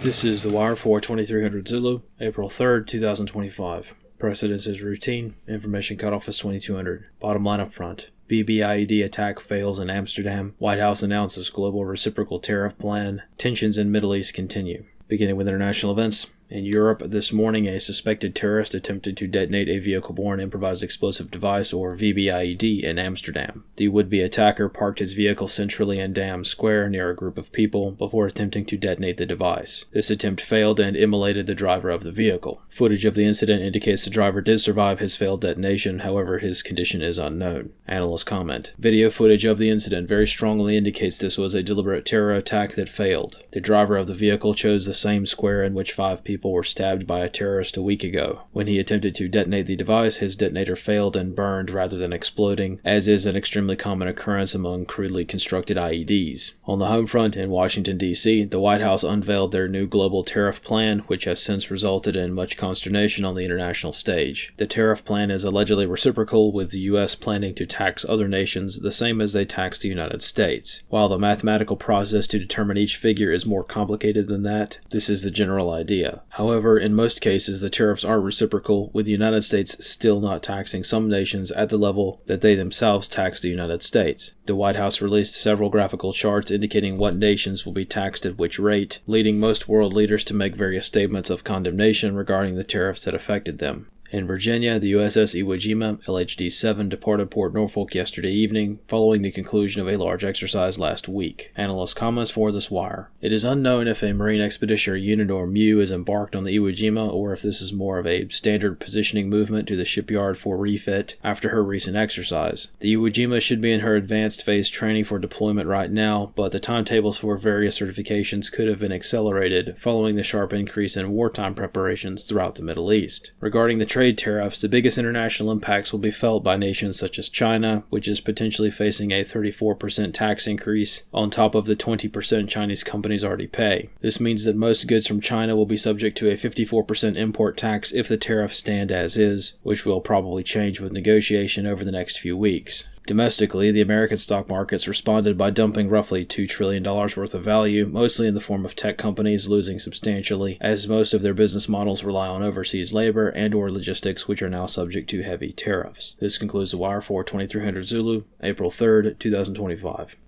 This is The Wire for 2300 Zulu, April 3rd, 2025. Precedence is routine. Information cutoff is 2200. Bottom line up front. VBIED attack fails in Amsterdam. White House announces global reciprocal tariff plan. Tensions in Middle East continue. Beginning with international events. In Europe this morning, a suspected terrorist attempted to detonate a vehicle-borne improvised explosive device, or VBIED, in Amsterdam. The would-be attacker parked his vehicle centrally in Dam Square near a group of people before attempting to detonate the device. This attempt failed and immolated the driver of the vehicle. Footage of the incident indicates the driver did survive his failed detonation, however his condition is unknown. Analysts comment. Video footage of the incident very strongly indicates this was a deliberate terror attack that failed. The driver of the vehicle chose the same square in which 5 people were stabbed by a terrorist a week ago. When he attempted to detonate the device, his detonator failed and burned rather than exploding, as is an extremely common occurrence among crudely constructed IEDs. On the home front in Washington, D.C., the White House unveiled their new global tariff plan, which has since resulted in much consternation on the international stage. The tariff plan is allegedly reciprocal, with the U.S. planning to tax other nations the same as they tax the United States. While the mathematical process to determine each figure is more complicated than that, this is the general idea. However, in most cases, the tariffs are reciprocal, with the United States still not taxing some nations at the level that they themselves tax the United States. The White House released several graphical charts indicating what nations will be taxed at which rate, leading most world leaders to make various statements of condemnation regarding the tariffs that affected them. In Virginia, the USS Iwo Jima LHD-7 departed Port Norfolk yesterday evening, following the conclusion of a large exercise last week. Analyst comments for this wire. It is unknown if a Marine Expeditionary Unit or MU is embarked on the Iwo Jima, or if this is more of a standard positioning movement to the shipyard for refit after her recent exercise. The Iwo Jima should be in her advanced phase training for deployment right now, but the timetables for various certifications could have been accelerated following the sharp increase in wartime preparations throughout the Middle East. Regarding the trade tariffs, the biggest international impacts will be felt by nations such as China, which is potentially facing a 34% tax increase on top of the 20% Chinese companies already pay. This means that most goods from China will be subject to a 54% import tax if the tariffs stand as is, which will probably change with negotiation over the next few weeks. Domestically, the American stock markets responded by dumping roughly $2 trillion worth of value, mostly in the form of tech companies losing substantially, as most of their business models rely on overseas labor and/or logistics, which are now subject to heavy tariffs. This concludes The Wire for 2300 Zulu, April 3rd, 2025.